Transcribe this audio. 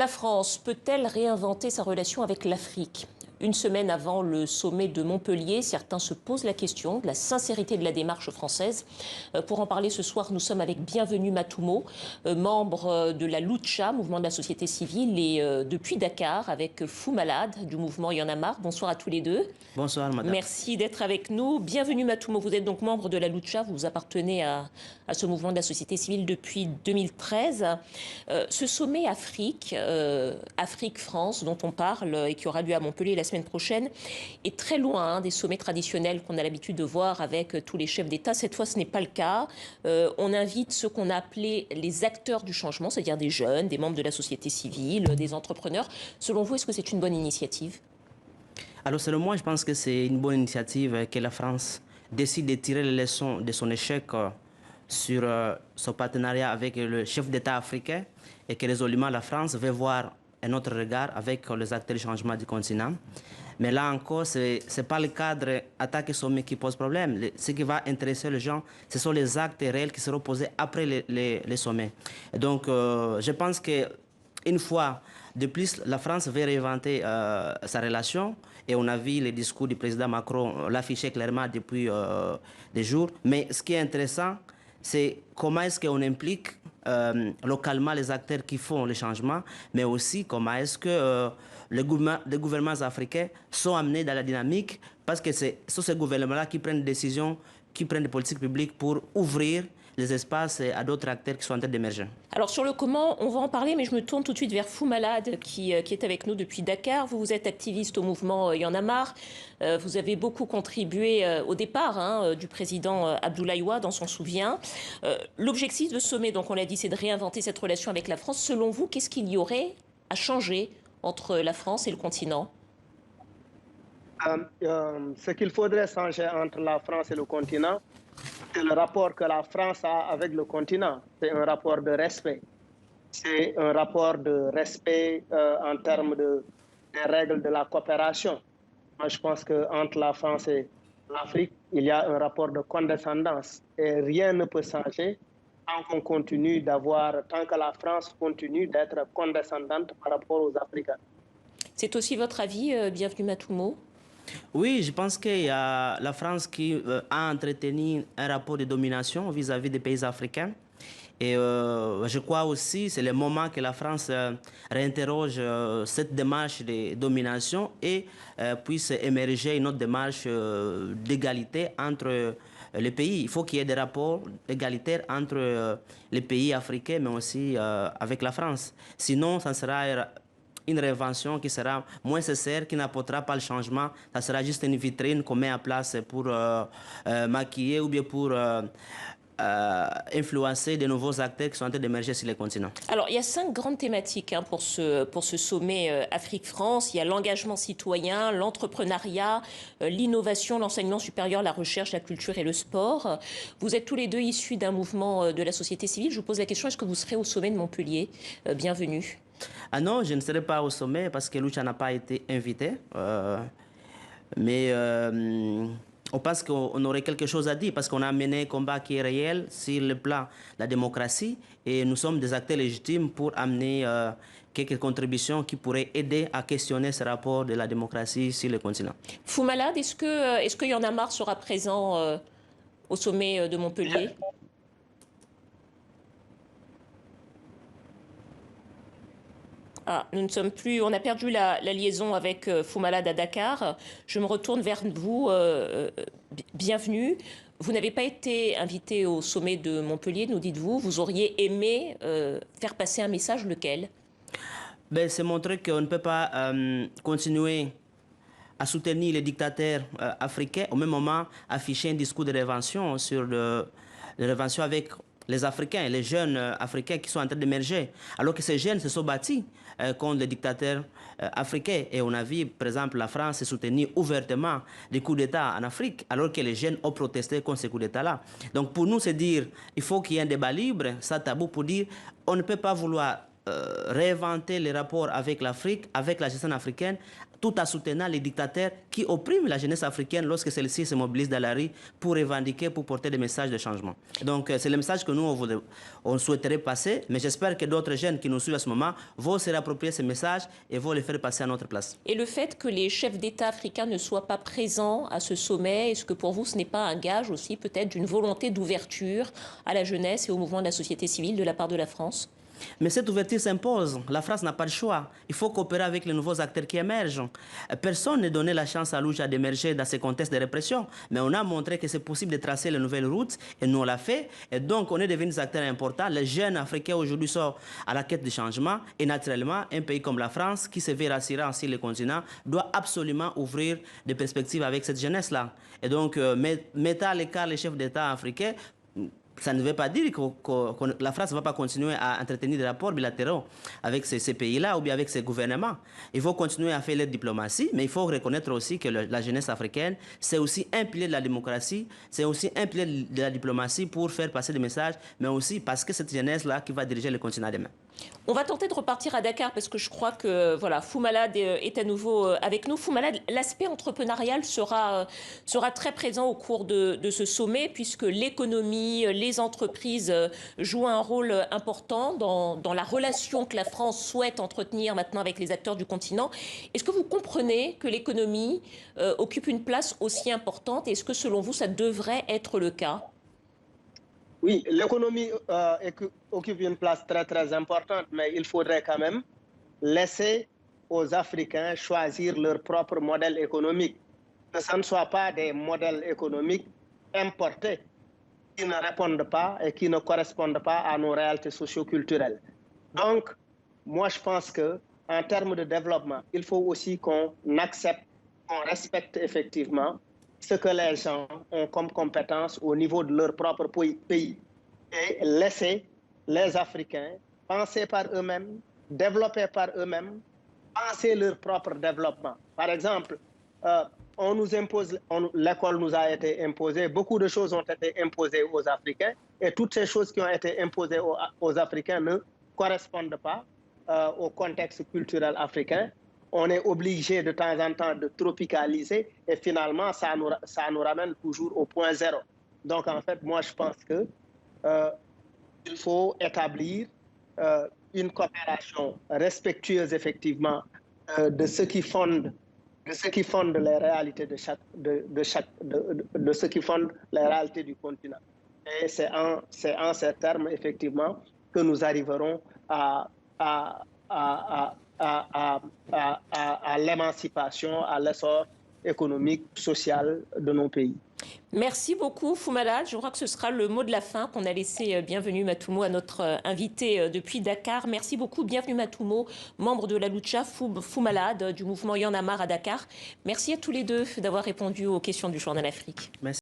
La France peut-elle réinventer sa relation avec l'Afrique? Une semaine avant le sommet de Montpellier, certains se posent la question de la sincérité de la démarche française. Pour en parler ce soir, nous sommes avec Bienvenue Matumo, membre de la Lucha, mouvement de la société civile, et depuis Dakar avec Fou Malade du mouvement Y en a marre. Bonsoir à tous les deux. Bonsoir, madame. Merci d'être avec nous. Bienvenue Matumo, vous êtes donc membre de la Lucha, vous appartenez à ce mouvement de la société civile depuis 2013. Ce sommet Afrique-France dont on parle et qui aura lieu à Montpellier la semaine prochaine est très loin des sommets traditionnels qu'on a l'habitude de voir avec tous les chefs d'État. Cette fois, ce n'est pas le cas. On invite ceux qu'on a appelés les acteurs du changement, c'est-à-dire des jeunes, des membres de la société civile, des entrepreneurs. Selon vous, est-ce que c'est une bonne initiative ? Alors, selon moi, je pense que c'est une bonne initiative que la France décide de tirer les leçons de son échec sur son partenariat avec le chef d'État africain et que résolument la France veut voir un autre regard avec les acteurs du changement du continent. Mais là encore, ce n'est pas le cadre attaque et sommet qui pose problème. Ce qui va intéresser les gens, ce sont les actes réels qui seront posés après les sommets. Et donc, je pense qu'une fois de plus, la France veut réinventer sa relation. Et on a vu le discours du président Macron l'afficher clairement depuis des jours. Mais ce qui est intéressant, c'est comment est-ce qu'on implique localement les acteurs qui font le changement, mais aussi comment est-ce que les gouvernements africains sont amenés dans la dynamique, parce que c'est ces gouvernements-là qui prennent des décisions, qui prennent des politiques publiques pour ouvrir les espaces à d'autres acteurs qui sont en train d'émerger. Alors sur le comment, on va en parler, mais je me tourne tout de suite vers Fou Malade qui est avec nous depuis Dakar. Vous êtes activiste au mouvement Y en a marre. Vous avez beaucoup contribué au départ du président Abdoulaye Wade, on s'en souvient. L'objectif de ce sommet, donc on l'a dit, c'est de réinventer cette relation avec la France. Selon vous, qu'est-ce qu'il y aurait à changer entre la France et le continent ? Ce qu'il faudrait changer entre la France et le continent, c'est le rapport que la France a avec le continent. C'est un rapport de respect. C'est un rapport de respect en termes des règles de la coopération. Moi, je pense qu'entre la France et l'Afrique, il y a un rapport de condescendance. Et rien ne peut changer tant que la France continue d'être condescendante par rapport aux Africains. C'est aussi votre avis, Bienvenue Matumo ? Oui, je pense qu'il y a la France qui a entretenu un rapport de domination vis-à-vis des pays africains. Et je crois aussi que c'est le moment que la France réinterroge cette démarche de domination et puisse émerger une autre démarche d'égalité entre les pays. Il faut qu'il y ait des rapports égalitaires entre les pays africains, mais aussi avec la France. Sinon, ça sera une réinvention qui sera moins nécessaire, qui n'apportera pas le changement. Ça sera juste une vitrine qu'on met en place pour maquiller ou bien pour influencer de nouveaux acteurs qui sont en train d'émerger sur les continents. Alors, il y a 5 grandes thématiques pour ce sommet Afrique-France. Il y a l'engagement citoyen, l'entrepreneuriat, l'innovation, l'enseignement supérieur, la recherche, la culture et le sport. Vous êtes tous les deux issus d'un mouvement de la société civile. Je vous pose la question, est-ce que vous serez au sommet de Montpellier ? Bienvenue. Ah non, je ne serai pas au sommet parce que Lucha n'a pas été invité. On pense qu'on aurait quelque chose à dire parce qu'on a mené un combat qui est réel sur le plan de la démocratie et nous sommes des acteurs légitimes pour amener quelques contributions qui pourraient aider à questionner ce rapport de la démocratie sur le continent. Fou Malade, est-ce que Y en a marre sera présent au sommet de Montpellier ? Ah, nous ne sommes plus, on a perdu la liaison avec Fou Malade à Dakar. Je me retourne vers vous. Bienvenue. Vous n'avez pas été invité au sommet de Montpellier, nous dites-vous. Vous auriez aimé faire passer un message, lequel ? C'est montrer qu'on ne peut pas continuer à soutenir les dictateurs africains, au même moment afficher un discours de révention sur de révention avec les Africains, les jeunes Africains qui sont en train d'émerger, alors que ces jeunes se sont bâtis contre les dictateurs africains. Et on a vu, par exemple, la France soutenir ouvertement des coups d'État en Afrique, alors que les jeunes ont protesté contre ces coups d'État-là. Donc pour nous, c'est dire il faut qu'il y ait un débat libre, ça tabou, pour dire on ne peut pas vouloir réinventer les rapports avec l'Afrique, avec la gestion africaine, tout en soutenant les dictateurs qui oppriment la jeunesse africaine lorsque celle-ci se mobilise dans la rue pour revendiquer, pour porter des messages de changement. Donc c'est le message que nous, on souhaiterait passer, mais j'espère que d'autres jeunes qui nous suivent à ce moment vont se réapproprier ces messages et vont les faire passer à notre place. Et le fait que les chefs d'État africains ne soient pas présents à ce sommet, est-ce que pour vous ce n'est pas un gage aussi peut-être d'une volonté d'ouverture à la jeunesse et au mouvement de la société civile de la part de la France ? Mais cette ouverture s'impose. La France n'a pas le choix. Il faut coopérer avec les nouveaux acteurs qui émergent. Personne n'a donné la chance à Louja d'émerger dans ces contextes de répression. Mais on a montré que c'est possible de tracer les nouvelles routes et nous on l'a fait. Et donc on est devenus des acteurs importants. Les jeunes africains aujourd'hui sont à la quête du changement. Et naturellement, un pays comme la France, qui se veut rassurant sur le continent, doit absolument ouvrir des perspectives avec cette jeunesse-là. Et donc, mettant à l'écart les chefs d'État africains, ça ne veut pas dire que la France ne va pas continuer à entretenir des rapports bilatéraux avec ces pays-là ou bien avec ces gouvernements. Il faut continuer à faire leur diplomatie, mais il faut reconnaître aussi que la jeunesse africaine, c'est aussi un pilier de la démocratie, c'est aussi un pilier de la diplomatie pour faire passer des messages, mais aussi parce que cette jeunesse-là qui va diriger le continent demain. On va tenter de repartir à Dakar parce que je crois que voilà, Fou Malade est à nouveau avec nous. Fou Malade, l'aspect entrepreneurial sera très présent au cours de ce sommet puisque l'économie, les entreprises jouent un rôle important dans la relation que la France souhaite entretenir maintenant avec les acteurs du continent. Est-ce que vous comprenez que l'économie occupe une place aussi importante? Est-ce que selon vous, ça devrait être le cas? Oui, l'économie occupe une place très très importante, mais il faudrait quand même laisser aux Africains choisir leur propre modèle économique. Que ce ne soit pas des modèles économiques importés qui ne répondent pas et qui ne correspondent pas à nos réalités socio-culturelles. Donc, moi je pense qu'en termes de développement, il faut aussi qu'on accepte, qu'on respecte effectivement ce que les gens ont comme compétences au niveau de leur propre pays et laisser les Africains penser par eux-mêmes, développer par eux-mêmes, penser leur propre développement. Par exemple, on nous impose, l'école nous a été imposée, beaucoup de choses ont été imposées aux Africains et toutes ces choses qui ont été imposées aux Africains ne correspondent pas au contexte culturel africain. On est obligé de temps en temps de tropicaliser et finalement, ça nous ramène toujours au point zéro. Donc, en fait, moi, je pense qu'il faut établir une coopération respectueuse, effectivement, de ce qui fonde les réalités de ce qui fonde les réalités du continent. Et c'est en ces termes, effectivement, que nous arriverons à l'émancipation, à l'essor économique, social de nos pays. Merci beaucoup Fou Malade. Je crois que ce sera le mot de la fin qu'on a laissé bienvenue Matoumo à notre invité depuis Dakar. Merci beaucoup, bienvenue Matoumo, membre de la Lucha Fou Malade du mouvement Y en a marre à Dakar. Merci à tous les deux d'avoir répondu aux questions du Journal Afrique. Merci.